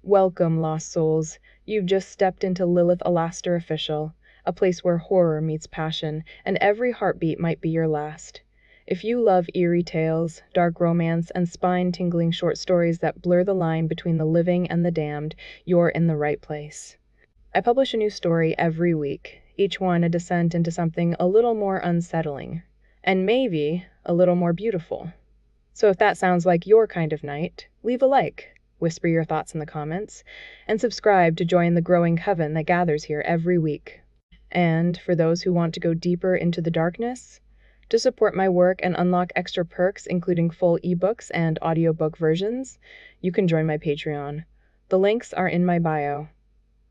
Welcome, lost souls. You've just stepped into Lilith Alaster Official, a place where horror meets passion, and every heartbeat might be your last. If you love eerie tales, dark romance, and spine-tingling short stories that blur the line between the living and the damned, you're in the right place. I publish a new story every week, each one a descent into something a little more unsettling, and maybe a little more beautiful. So if that sounds like your kind of night, leave a like, whisper your thoughts in the comments, and subscribe to join the growing coven that gathers here every week. And for those who want to go deeper into the darkness, to support my work and unlock extra perks including full ebooks and audiobook versions, you can join my Patreon. The links are in my bio.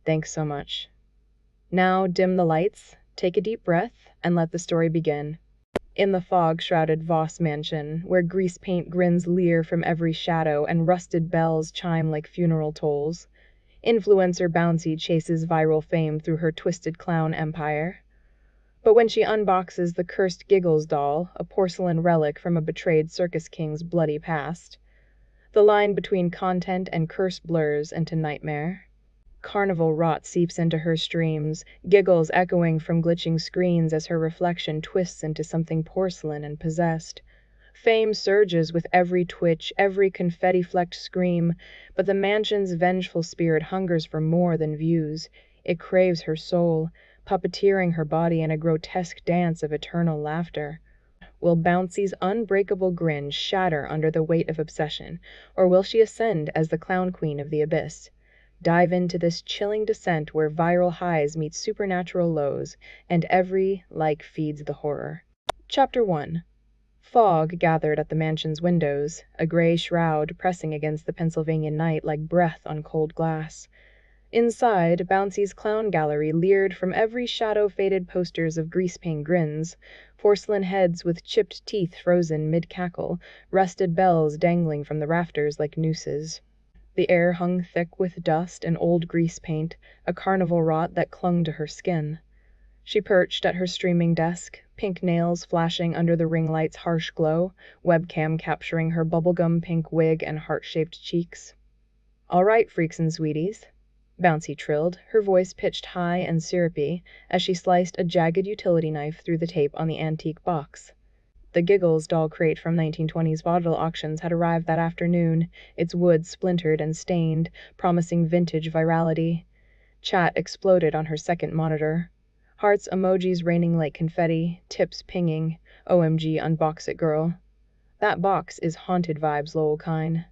Thanks so much. Now dim the lights, take a deep breath, and let the story begin. In the fog-shrouded Voss mansion, where greasepaint grins leer from every shadow and rusted bells chime like funeral tolls, influencer Bouncy chases viral fame through her twisted clown empire. But when she unboxes the cursed Giggles doll, a porcelain relic from a betrayed circus king's bloody past, the line between content and curse blurs into nightmare. Carnival rot seeps into her streams, giggles echoing from glitching screens as her reflection twists into something porcelain and possessed. Fame surges with every twitch, every confetti-flecked scream, but the mansion's vengeful spirit hungers for more than views. It craves her soul, puppeteering her body in a grotesque dance of eternal laughter. Will Bouncy's unbreakable grin shatter under the weight of obsession, or will she ascend as the clown queen of the abyss? Dive into this chilling descent where viral highs meet supernatural lows, and every like feeds the horror. Chapter 1. Fog gathered at the mansion's windows, a gray shroud pressing against the Pennsylvania night like breath on cold glass. Inside, Bouncy's clown gallery leered from every shadow-faded posters of greasepaint grins, porcelain heads with chipped teeth frozen mid-cackle, rusted bells dangling from the rafters like nooses. The air hung thick with dust and old grease paint, a carnival rot that clung to her skin. She perched at her streaming desk, pink nails flashing under the ring light's harsh glow, webcam capturing her bubblegum pink wig and heart-shaped cheeks. "All right, freaks and sweeties," Bouncy trilled, her voice pitched high and syrupy as she sliced a jagged utility knife through the tape on the antique box. The Giggles doll crate from 1920s vaudeville auctions had arrived that afternoon, its wood splintered and stained, promising vintage virality. Chat exploded on her second monitor. Hearts emojis raining like confetti, tips pinging. OMG, unbox it, girl. That box is haunted vibes, lol kind.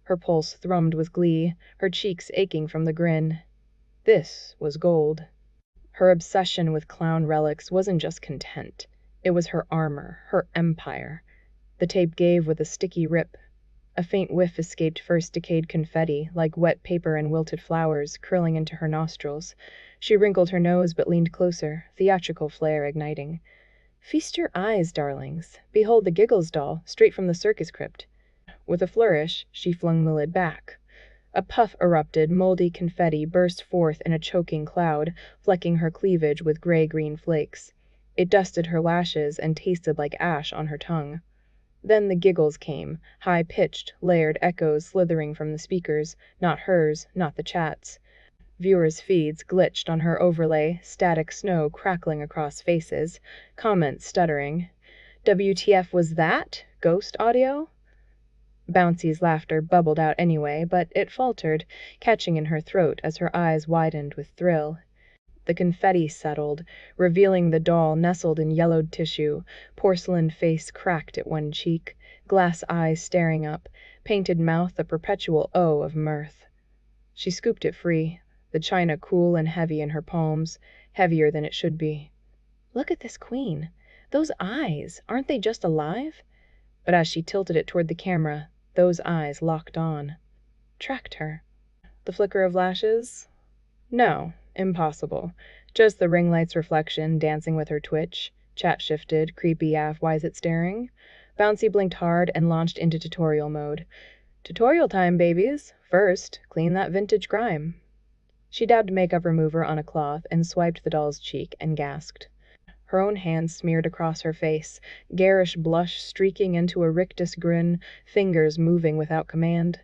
Her pulse thrummed with glee, her cheeks aching from the grin. This was gold. Her obsession with clown relics wasn't just content. It was her armor, her empire. The tape gave with a sticky rip. A faint whiff escaped first decayed confetti, like wet paper and wilted flowers, curling into her nostrils. She wrinkled her nose but leaned closer, theatrical flair igniting. "Feast your eyes, darlings. Behold the Giggles doll, straight from the circus crypt." With a flourish, she flung the lid back. A puff erupted, moldy confetti burst forth in a choking cloud, flecking her cleavage with gray-green flakes. It dusted her lashes and tasted like ash on her tongue. Then the giggles came, high-pitched, layered echoes slithering from the speakers, not hers, not the chat's. Viewers' feeds glitched on her overlay, static snow crackling across faces, comments stuttering. WTF was that? Ghost audio? Bouncy's laughter bubbled out anyway, but it faltered, catching in her throat as her eyes widened with thrill. The confetti settled, revealing the doll nestled in yellowed tissue, porcelain face cracked at one cheek, glass eyes staring up, painted mouth a perpetual O of mirth. She scooped it free, the china cool and heavy in her palms, heavier than it should be. "Look at this queen. Those eyes, aren't they just alive?" But as she tilted it toward the camera, those eyes locked on. Tracked her. The flicker of lashes? No. Impossible. Just the ring light's reflection dancing with her twitch. Chat shifted, creepy af, why's it staring? Bouncy blinked hard and launched into tutorial mode. "Tutorial time, babies. First, clean that vintage grime." She dabbed makeup remover on a cloth and swiped the doll's cheek and gasped. Her own hand smeared across her face, garish blush streaking into a rictus grin, fingers moving without command.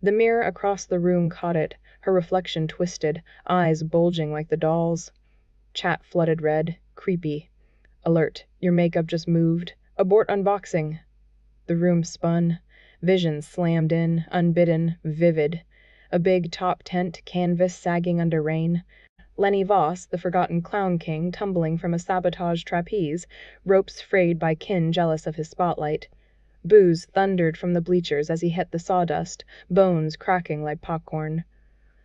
The mirror across the room caught it, her reflection twisted, eyes bulging like the doll's. Chat flooded red, creepy. Alert, your makeup just moved. Abort unboxing. The room spun. Vision slammed in, unbidden, vivid. A big top tent, canvas sagging under rain. Lenny Voss, the forgotten clown king, tumbling from a sabotage trapeze, ropes frayed by kin jealous of his spotlight. Booze thundered from the bleachers as he hit the sawdust, bones cracking like popcorn.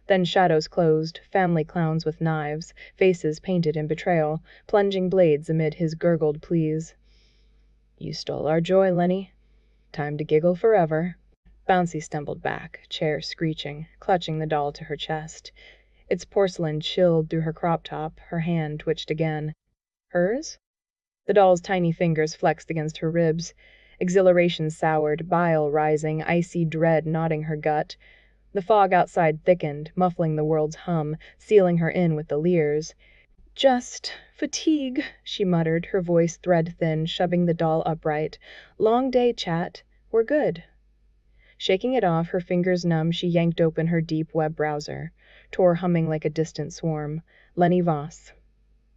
Then shadows closed, family clowns with knives, faces painted in betrayal, plunging blades amid his gurgled pleas. You stole our joy, Lenny. Time to giggle forever. Bouncy stumbled back, chair screeching, clutching the doll to her chest. Its porcelain chilled through her crop top, her hand twitched again. Hers? The doll's tiny fingers flexed against her ribs. Exhilaration soured, bile rising, icy dread knotting her gut. The fog outside thickened, muffling the world's hum, sealing her in with the leers. Just fatigue, she muttered, her voice thread-thin, shoving the doll upright. Long day, Chat. We're good. Shaking it off, her fingers numb, she yanked open her deep web browser. Tore humming like a distant swarm. Lenny Voss.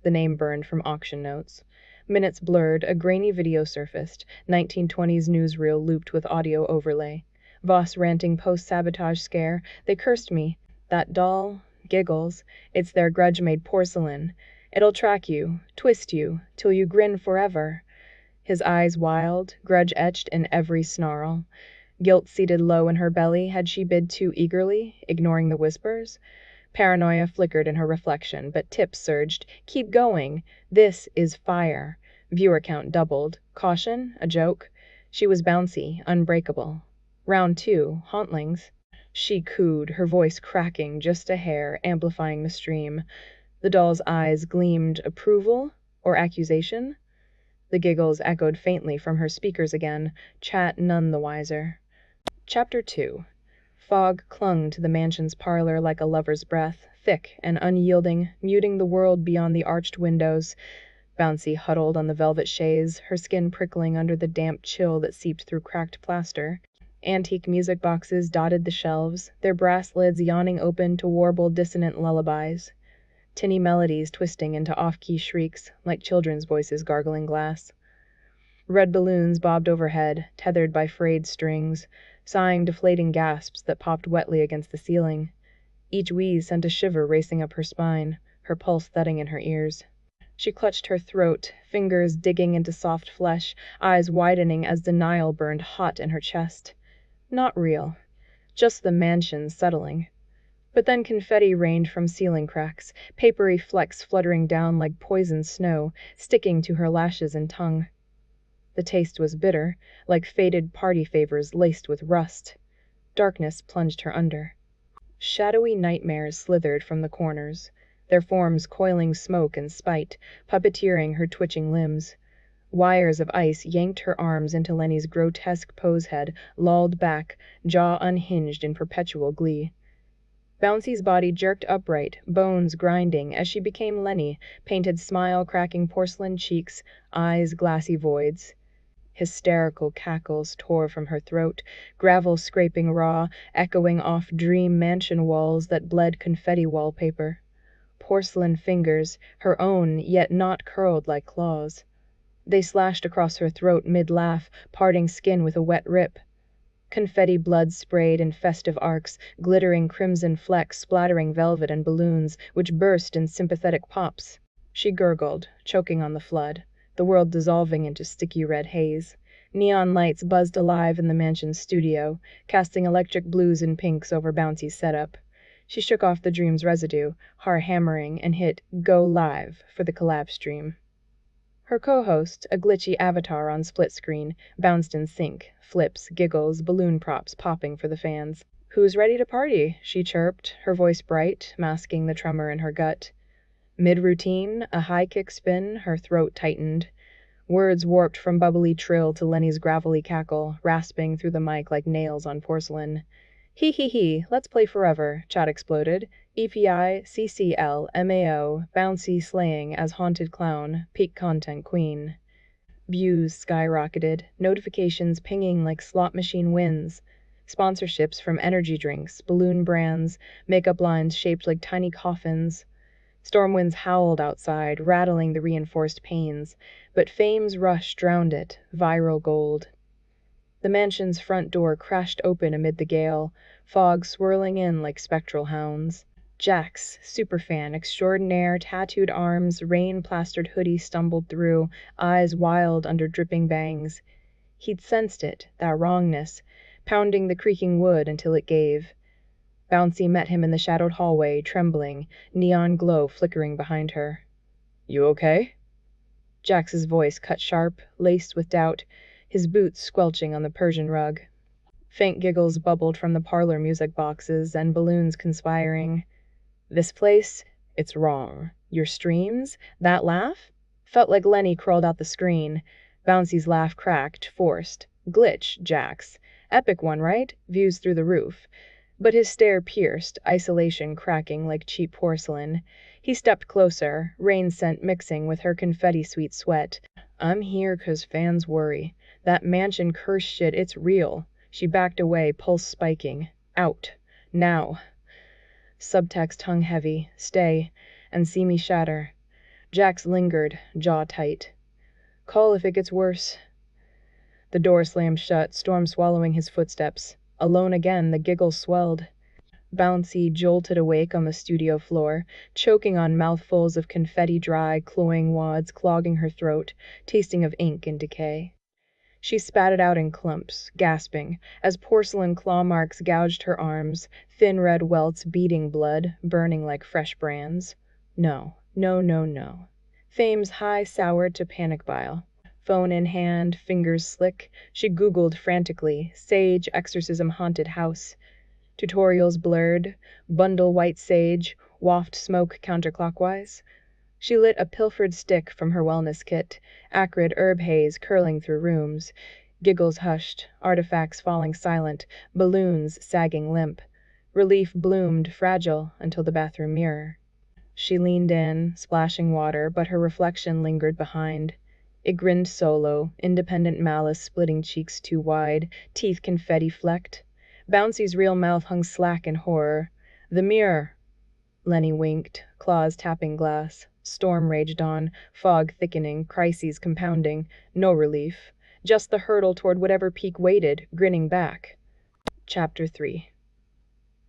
The name burned from auction notes. Minutes blurred, a grainy video surfaced, 1920s newsreel looped with audio overlay. Voss ranting post-sabotage scare. They cursed me. That doll. Giggles. It's their grudge-made porcelain. It'll track you, twist you, till you grin forever. His eyes wild, grudge etched in every snarl. Guilt seated low in her belly. Had she bid too eagerly, ignoring the whispers? Paranoia flickered in her reflection, but tips surged. Keep going. This is fire. Viewer count doubled. Caution? A joke? She was Bouncy, unbreakable. Round 2, Hauntlings. She cooed, her voice cracking just a hair, amplifying the stream. The doll's eyes gleamed approval or accusation? The giggles echoed faintly from her speakers again, Chat none the wiser. Chapter 2. Fog clung to the mansion's parlor like a lover's breath, thick and unyielding, muting the world beyond the arched windows. Bouncy huddled on the velvet chaise, her skin prickling under the damp chill that seeped through cracked plaster. Antique music boxes dotted the shelves, their brass lids yawning open to warble dissonant lullabies. Tinny melodies twisting into off-key shrieks, like children's voices gargling glass. Red balloons bobbed overhead, tethered by frayed strings, sighing deflating gasps that popped wetly against the ceiling. Each wheeze sent a shiver racing up her spine, her pulse thudding in her ears. She clutched her throat, fingers digging into soft flesh, eyes widening as denial burned hot in her chest. Not real. Just the mansion settling. But then confetti rained from ceiling cracks, papery flecks fluttering down like poison snow, sticking to her lashes and tongue. The taste was bitter, like faded party favors laced with rust. Darkness plunged her under. Shadowy nightmares slithered from the corners, their forms coiling smoke and spite, puppeteering her twitching limbs. Wires of ice yanked her arms into Lenny's grotesque pose head, lolled back, jaw unhinged in perpetual glee. Bouncy's body jerked upright, bones grinding, as she became Lenny, painted smile cracking porcelain cheeks, eyes glassy voids. Hysterical cackles tore from her throat, gravel scraping raw, echoing off dream mansion walls that bled confetti wallpaper. Porcelain fingers, her own, yet not curled like claws. They slashed across her throat mid-laugh, parting skin with a wet rip. Confetti blood sprayed in festive arcs, glittering crimson flecks splattering velvet and balloons, which burst in sympathetic pops. She gurgled, choking on the flood, the world dissolving into sticky red haze. Neon lights buzzed alive in the mansion's studio, casting electric blues and pinks over Bouncy's setup. She shook off the dream's residue, heart hammering, and hit Go Live for the collab stream. Her co-host, a glitchy avatar on split screen, bounced in sync, flips, giggles, balloon props popping for the fans. Who's ready to party? She chirped, her voice bright, masking the tremor in her gut. Mid-routine, a high kick spin, her throat tightened. Words warped from bubbly trill to Lenny's gravelly cackle, rasping through the mic like nails on porcelain. Hee hee hee, let's play forever, Chat exploded. EPI, CCL, MAO, Bouncy slaying as haunted clown, peak content queen. Views skyrocketed, notifications pinging like slot machine wins. Sponsorships from energy drinks, balloon brands, makeup lines shaped like tiny coffins. Storm winds howled outside, rattling the reinforced panes, but fame's rush drowned it, viral gold. The mansion's front door crashed open amid the gale, fog swirling in like spectral hounds. Jack's superfan extraordinaire, tattooed arms, rain-plastered hoodie stumbled through, eyes wild under dripping bangs. He'd sensed it, that wrongness, pounding the creaking wood until it gave. Bouncy met him in the shadowed hallway, trembling, neon glow flickering behind her. "You okay?" Jax's voice cut sharp, laced with doubt, his boots squelching on the Persian rug. Faint giggles bubbled from the parlor music boxes, and balloons conspiring. "This place, it's wrong. Your streams? That laugh?" Felt like Lenny crawled out the screen. Bouncy's laugh cracked, forced. "Glitch, Jax. Epic one, right? Views through the roof." But his stare pierced, isolation cracking like cheap porcelain. He stepped closer, rain scent mixing with her confetti-sweet sweat. "I'm here 'cause fans worry. That mansion curse shit, it's real." She backed away, pulse spiking. "Out. Now." Subtext hung heavy. "Stay, and see me shatter." Jax lingered, jaw tight. "Call if it gets worse." The door slammed shut, Storm swallowing his footsteps. Alone again, the giggles swelled. Bouncy jolted awake on the studio floor, choking on mouthfuls of confetti-dry, cloying wads clogging her throat, tasting of ink and decay. She spat it out in clumps, gasping, as porcelain claw marks gouged her arms, thin red welts beating blood, burning like fresh brands. No, no, no, no. Fame's high soured to panic bile. Phone in hand, fingers slick, she Googled frantically, Sage exorcism haunted house. Tutorials blurred, bundle white sage, waft smoke counterclockwise. She lit a pilfered stick from her wellness kit, acrid herb haze curling through rooms. Giggles hushed, artifacts falling silent, balloons sagging limp. Relief bloomed, fragile, until the bathroom mirror. She leaned in, splashing water, but her reflection lingered behind. It grinned solo, independent malice splitting cheeks too wide, teeth confetti flecked. Bouncy's real mouth hung slack in horror. "The mirror!" Lenny winked, claws tapping glass. Storm raged on, fog thickening, crises compounding. No relief. Just the hurdle toward whatever peak waited, grinning back. Chapter 3.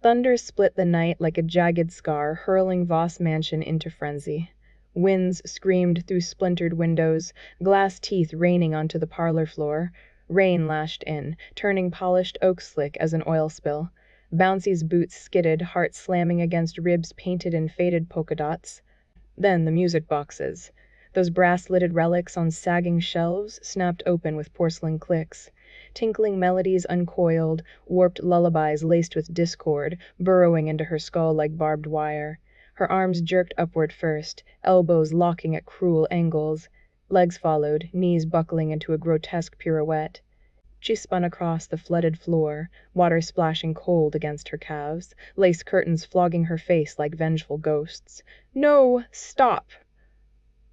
Thunder split the night like a jagged scar, hurling Voss Mansion into frenzy. Winds screamed through splintered windows, glass teeth raining onto the parlor floor. Rain lashed in, turning polished oak slick as an oil spill. Bouncy's boots skidded, heart slamming against ribs painted in faded polka dots. Then the music boxes. Those brass-lidded relics on sagging shelves snapped open with porcelain clicks. Tinkling melodies uncoiled, warped lullabies laced with discord, burrowing into her skull like barbed wire. Her arms jerked upward first, elbows locking at cruel angles. Legs followed, knees buckling into a grotesque pirouette. She spun across the flooded floor, water splashing cold against her calves, lace curtains flogging her face like vengeful ghosts. "No! Stop!"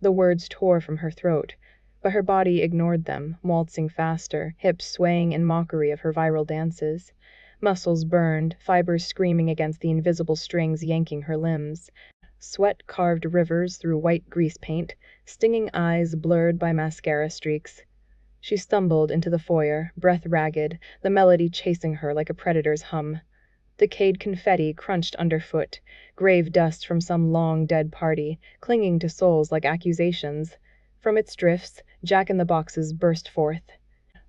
The words tore from her throat, but her body ignored them, waltzing faster, hips swaying in mockery of her viral dances. Muscles burned, fibers screaming against the invisible strings yanking her limbs. Sweat carved rivers through white grease paint, stinging eyes blurred by mascara streaks. She stumbled into the foyer, breath ragged, the melody chasing her like a predator's hum. Decayed confetti crunched underfoot, grave dust from some long-dead party, clinging to souls like accusations. From its drifts, jack-in-the-boxes burst forth.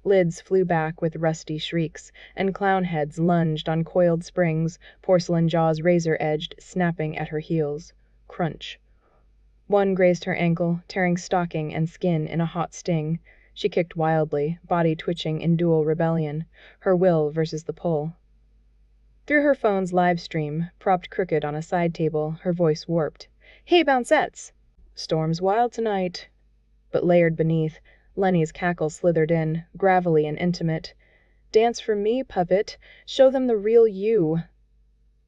Lids flew back with rusty shrieks, and clown heads lunged on coiled springs, porcelain jaws razor-edged, snapping at her heels. Crunch. One grazed her ankle, tearing stocking and skin in a hot sting. She kicked wildly, body twitching in dual rebellion, her will versus the pull. Through her phone's live stream, propped crooked on a side table, her voice warped. "Hey, Bouncettes!" "Storm's wild tonight." But layered beneath, Lenny's cackle slithered in, gravelly and intimate. "Dance for me, puppet. Show them the real you."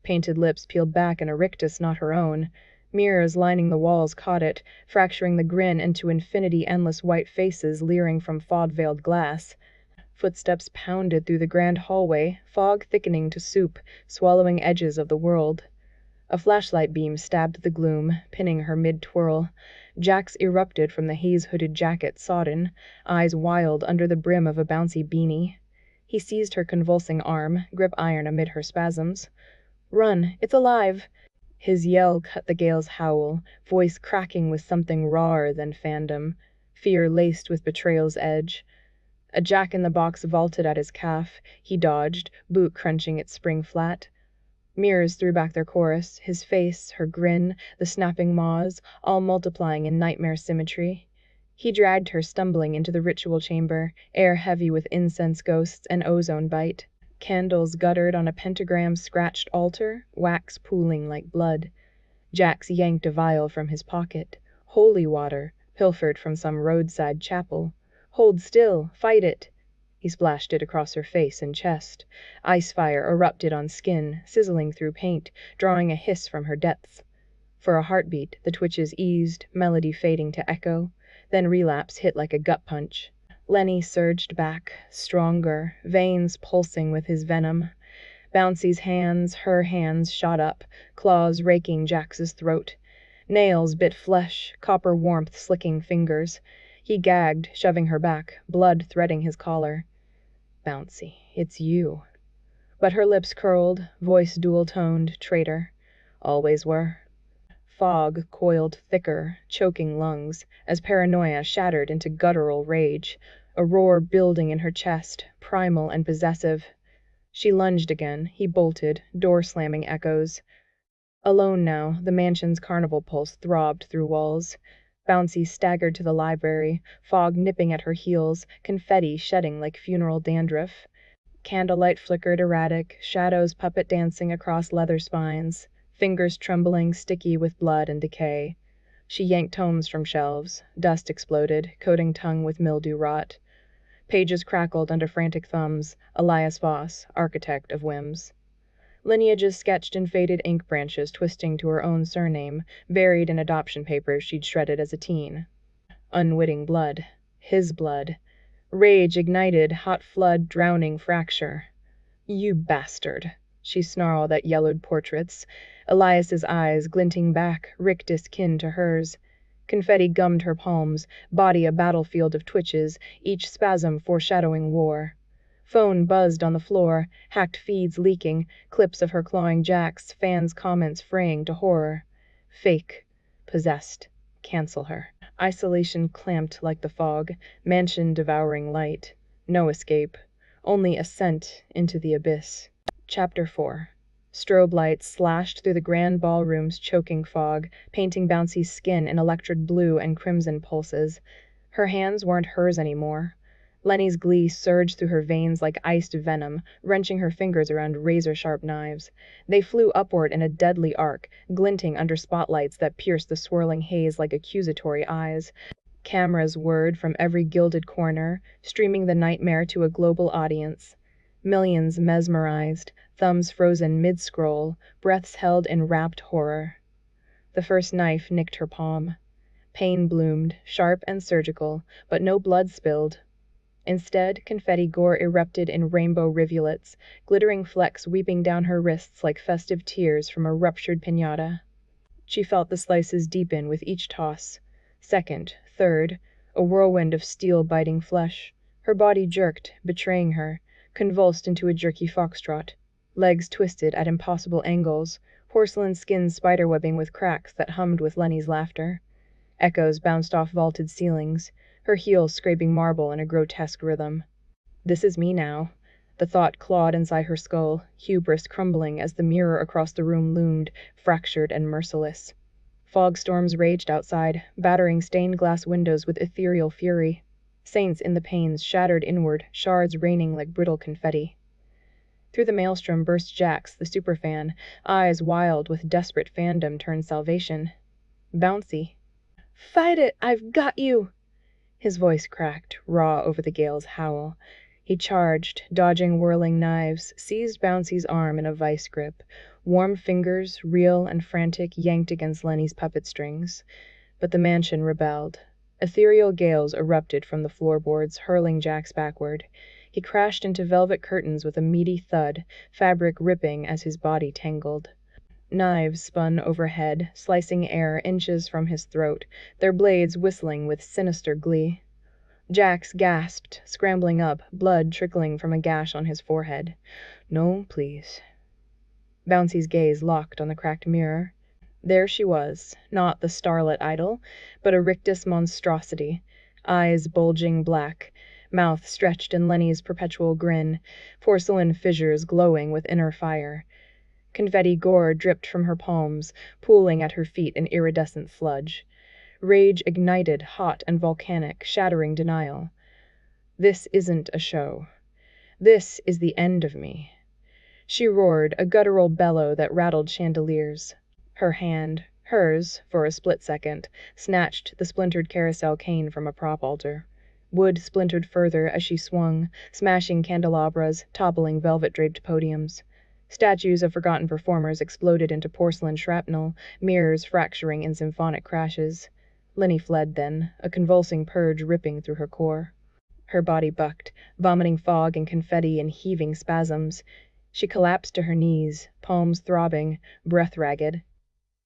Painted lips peeled back in a rictus not her own. Mirrors lining the walls caught it, fracturing the grin into infinity endless white faces leering from fog-veiled glass. Footsteps pounded through the grand hallway, fog thickening to soup, swallowing edges of the world. A flashlight beam stabbed the gloom, pinning her mid-twirl. Jax erupted from the haze-hooded jacket, sodden, eyes wild under the brim of a bouncy beanie. He seized her convulsing arm, grip iron amid her spasms. "Run! It's alive!" His yell cut the gale's howl, voice cracking with something rawer than fandom, fear laced with betrayal's edge. A jack-in-the-box vaulted at his calf. He dodged, boot crunching its spring flat. Mirrors threw back their chorus, his face, her grin, the snapping maws, all multiplying in nightmare symmetry. He dragged her stumbling into the ritual chamber, air heavy with incense ghosts and ozone bite. Candles guttered on a pentagram-scratched altar, wax pooling like blood. Jax yanked a vial from his pocket. Holy water, pilfered from some roadside chapel. "Hold still! Fight it!" He splashed it across her face and chest. Ice fire erupted on skin, sizzling through paint, drawing a hiss from her depths. For a heartbeat, the twitches eased, melody fading to echo. Then relapse hit like a gut punch. Lenny surged back, stronger, veins pulsing with his venom. Bouncy's hands, her hands, shot up, claws raking Jax's throat. Nails bit flesh, copper warmth slicking fingers. He gagged, shoving her back, blood threading his collar. "Bouncy, it's you." But her lips curled, voice dual-toned, traitor. Always were. Fog coiled thicker, choking lungs, as paranoia shattered into guttural rage, a roar building in her chest, primal and possessive. She lunged again, he bolted, door-slamming echoes. Alone now, the mansion's carnival pulse throbbed through walls. Bouncy staggered to the library, fog nipping at her heels, confetti shedding like funeral dandruff. Candlelight flickered erratic, shadows puppet dancing across leather spines, fingers trembling, sticky with blood and decay. She yanked tomes from shelves. Dust exploded, coating tongue with mildew rot. Pages crackled under frantic thumbs. Elias Voss, architect of whims. Lineages sketched in faded ink branches twisting to her own surname, buried in adoption papers she'd shredded as a teen. Unwitting blood. His blood. Rage ignited, hot flood drowning fracture. "You bastard," she snarled at yellowed portraits. Elias's eyes glinting back, rictus kin to hers. Confetti gummed her palms, body a battlefield of twitches, each spasm foreshadowing war. Phone buzzed on the floor, hacked feeds leaking, clips of her clawing Jax, fans' comments fraying to horror. Fake. Possessed. Cancel her. Isolation clamped like the fog, mansion devouring light. No escape. Only ascent into the abyss. Chapter 4. Strobe lights slashed through the grand ballroom's choking fog, painting Bouncy's skin in electric blue and crimson pulses. Her hands weren't hers anymore. Lenny's glee surged through her veins like iced venom, wrenching her fingers around razor-sharp knives. They flew upward in a deadly arc, glinting under spotlights that pierced the swirling haze like accusatory eyes. Cameras whirred from every gilded corner, streaming the nightmare to a global audience. Millions mesmerized, thumbs frozen mid-scroll, breaths held in rapt horror. The first knife nicked her palm. Pain bloomed, sharp and surgical, but no blood spilled. Instead, confetti gore erupted in rainbow rivulets, glittering flecks weeping down her wrists like festive tears from a ruptured piñata. She felt the slices deepen with each toss. Second, third, a whirlwind of steel-biting flesh. Her body jerked, betraying her, convulsed into a jerky foxtrot. Legs twisted at impossible angles, porcelain skin spiderwebbing with cracks that hummed with Lenny's laughter. Echoes bounced off vaulted ceilings, her heels scraping marble in a grotesque rhythm. This is me now. The thought clawed inside her skull, hubris crumbling as the mirror across the room loomed, fractured and merciless. Fog storms raged outside, battering stained glass windows with ethereal fury. Saints in the panes shattered inward, shards raining like brittle confetti. Through the maelstrom burst Jax, the superfan, eyes wild with desperate fandom turned salvation. "Bouncy." "Fight it! I've got you!" His voice cracked, raw over the gale's howl. He charged, dodging whirling knives, seized Bouncy's arm in a vice grip. Warm fingers, real and frantic, yanked against Lenny's puppet strings. But the mansion rebelled. Ethereal gales erupted from the floorboards, hurling Jax backward. He crashed into velvet curtains with a meaty thud, fabric ripping as his body tangled. Knives spun overhead, slicing air inches from his throat, their blades whistling with sinister glee. Jax gasped, scrambling up, blood trickling from a gash on his forehead. "No, please." Bouncy's gaze locked on the cracked mirror. There she was, not the starlit idol, but a rictus monstrosity, eyes bulging black, mouth stretched in Lenny's perpetual grin, porcelain fissures glowing with inner fire. Confetti gore dripped from her palms, pooling at her feet in iridescent sludge. Rage ignited, hot and volcanic, shattering denial. "This isn't a show. This is the end of me." She roared, a guttural bellow that rattled chandeliers. Her hand, hers, for a split second, snatched the splintered carousel cane from a prop altar. Wood splintered further as she swung, smashing candelabras, toppling velvet-draped podiums. Statues of forgotten performers exploded into porcelain shrapnel, mirrors fracturing in symphonic crashes. Lenny fled then, a convulsing purge ripping through her core. Her body bucked, vomiting fog and confetti in heaving spasms. She collapsed to her knees, palms throbbing, breath ragged.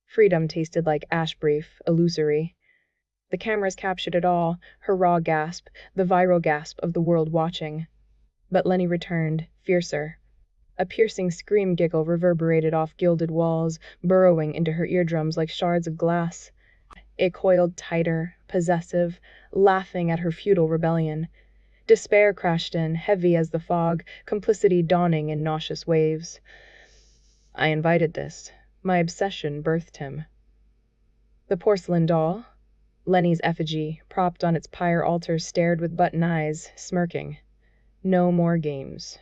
Freedom tasted like ash brief, illusory. The cameras captured it all, her raw gasp, the viral gasp of the world watching. But Lenny returned, fiercer. A piercing scream giggle reverberated off gilded walls, burrowing into her eardrums like shards of glass. It coiled tighter, possessive, laughing at her futile rebellion. Despair crashed in, heavy as the fog, complicity dawning in nauseous waves. "I invited this. My obsession birthed him." The porcelain doll, Lenny's effigy, propped on its pyre altar, stared with button eyes, smirking. No more games.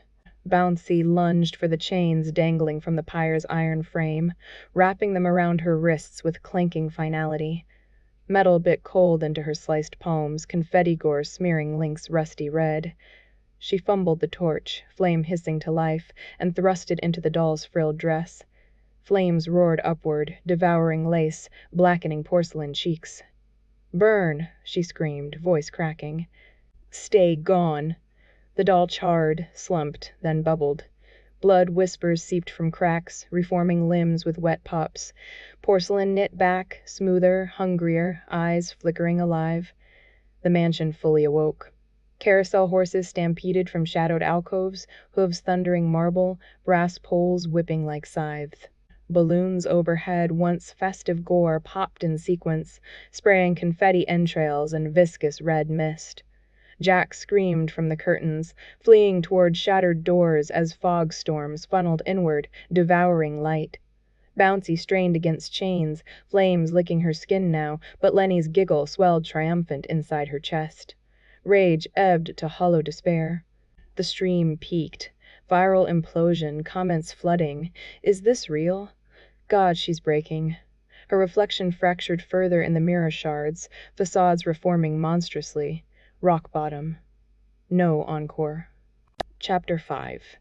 Bouncy lunged for the chains dangling from the pyre's iron frame, wrapping them around her wrists with clanking finality. Metal bit cold into her sliced palms, confetti gore smearing Link's rusty red. She fumbled the torch, flame hissing to life, and thrust it into the doll's frilled dress. Flames roared upward, devouring lace, blackening porcelain cheeks. "Burn!" she screamed, voice cracking. "Stay gone!" The doll charred, slumped, then bubbled. Blood whispers seeped from cracks, reforming limbs with wet pops. Porcelain knit back, smoother, hungrier, eyes flickering alive. The mansion fully awoke. Carousel horses stampeded from shadowed alcoves, hooves thundering marble, brass poles whipping like scythes. Balloons overhead, once festive gore, popped in sequence, spraying confetti entrails and viscous red mist. Jack screamed from the curtains, fleeing toward shattered doors as fog storms funneled inward, devouring light. Bouncy strained against chains, flames licking her skin now, but Lenny's giggle swelled triumphant inside her chest. Rage ebbed to hollow despair. The stream peaked. Viral implosion, comments flooding. Is this real? God, she's breaking. Her reflection fractured further in the mirror shards, facades reforming monstrously. Rock bottom. No encore. Chapter 5.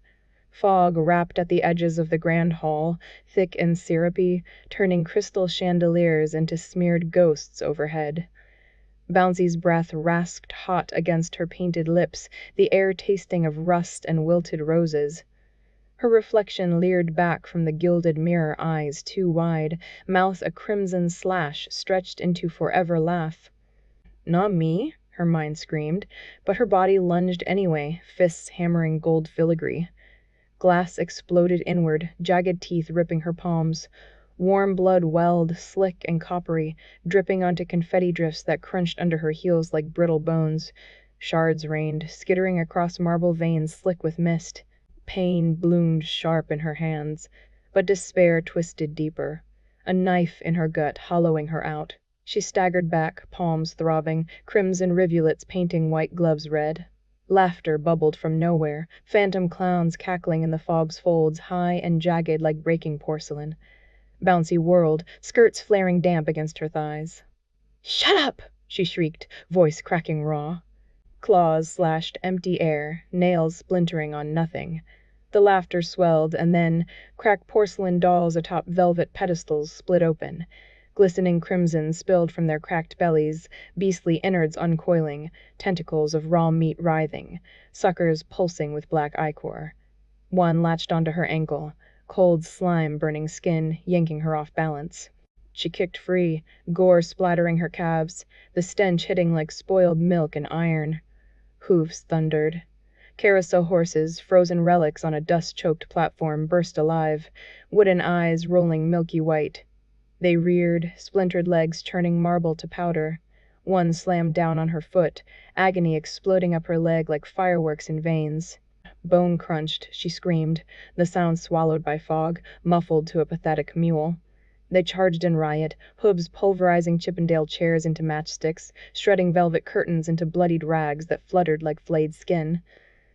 Fog wrapped at the edges of the grand hall, thick and syrupy, turning crystal chandeliers into smeared ghosts overhead. Bouncy's breath rasped hot against her painted lips, the air tasting of rust and wilted roses. Her reflection leered back from the gilded mirror, eyes too wide, mouth a crimson slash stretched into forever laugh. "Not me," her mind screamed, but her body lunged anyway, fists hammering gold filigree. Glass exploded inward, jagged teeth ripping her palms. Warm blood welled, slick and coppery, dripping onto confetti drifts that crunched under her heels like brittle bones. Shards rained, skittering across marble veins slick with mist. Pain bloomed sharp in her hands, but despair twisted deeper. A knife in her gut, hollowing her out. She staggered back, palms throbbing, crimson rivulets painting white gloves red. Laughter bubbled from nowhere, phantom clowns cackling in the fog's folds, high and jagged like breaking porcelain. Bouncy whirled, skirts flaring damp against her thighs. "Shut up!" she shrieked, voice cracking raw. Claws slashed empty air, nails splintering on nothing. The laughter swelled, and then cracked porcelain dolls atop velvet pedestals split open. Glistening crimson spilled from their cracked bellies, beastly innards uncoiling, tentacles of raw meat writhing, suckers pulsing with black ichor. One latched onto her ankle, cold slime burning skin, yanking her off balance. She kicked free, gore splattering her calves, the stench hitting like spoiled milk and iron. Hooves thundered. Carousel horses, frozen relics on a dust-choked platform, burst alive, wooden eyes rolling milky white. They reared, splintered legs churning marble to powder. One slammed down on her foot, agony exploding up her leg like fireworks in veins. Bone crunched, she screamed, the sound swallowed by fog, muffled to a pathetic mewl. They charged in riot, hooves pulverizing Chippendale chairs into matchsticks, shredding velvet curtains into bloodied rags that fluttered like flayed skin.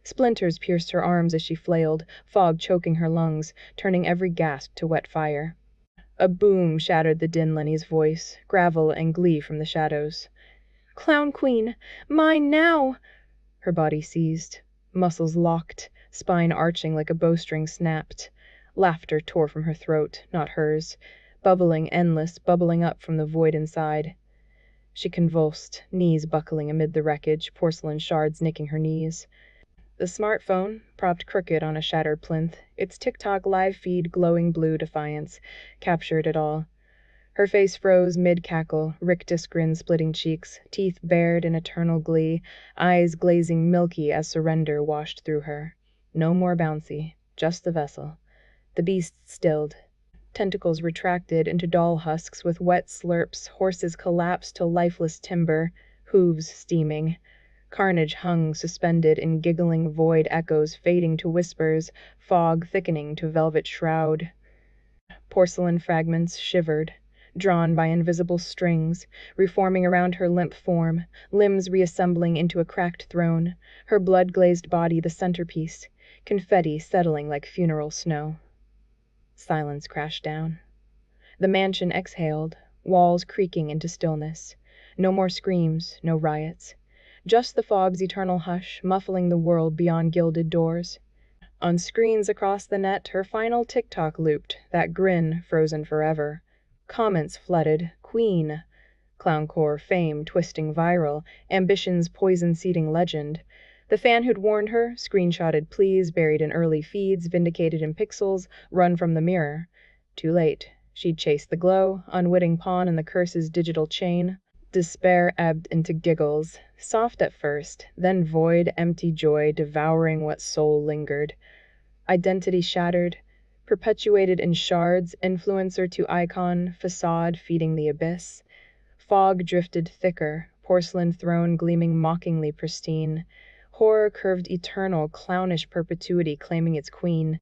Splinters pierced her arms as she flailed, fog choking her lungs, turning every gasp to wet fire. A boom shattered the din Lenny's voice, gravel and glee from the shadows. "Clown Queen! Mine now!" Her body seized. Muscles locked, spine arching like a bowstring snapped. Laughter tore from her throat, not hers, bubbling endless, bubbling up from the void inside. She convulsed, knees buckling amid the wreckage, porcelain shards nicking her knees. The smartphone, propped crooked on a shattered plinth, its TikTok live feed glowing blue defiance, captured it all. Her face froze mid-cackle, rictus grin splitting cheeks, teeth bared in eternal glee, eyes glazing milky as surrender washed through her. No more Bouncy, just the vessel. The beast stilled. Tentacles retracted into doll husks with wet slurps, horses collapsed to lifeless timber, hooves steaming. Carnage hung suspended in giggling void echoes fading to whispers, fog thickening to velvet shroud. Porcelain fragments shivered, drawn by invisible strings, reforming around her limp form, limbs reassembling into a cracked throne, her blood-glazed body the centerpiece, confetti settling like funeral snow. Silence crashed down. The mansion exhaled, walls creaking into stillness. No more screams, no riots. Just the fog's eternal hush, muffling the world beyond gilded doors. On screens across the net, her final TikTok looped, that grin frozen forever. Comments flooded, Queen. Clowncore fame twisting viral, ambition's poison-seeding legend. The fan who'd warned her, screenshotted pleas buried in early feeds, vindicated in pixels, run from the mirror. Too late. She'd chased the glow, unwitting pawn in the curse's digital chain. Despair ebbed into giggles, soft at first, then void, empty joy devouring what soul lingered. Identity shattered, perpetuated in shards, influencer to icon, facade feeding the abyss. Fog drifted thicker, porcelain throne gleaming mockingly pristine. Horror curved eternal, clownish perpetuity claiming its queen.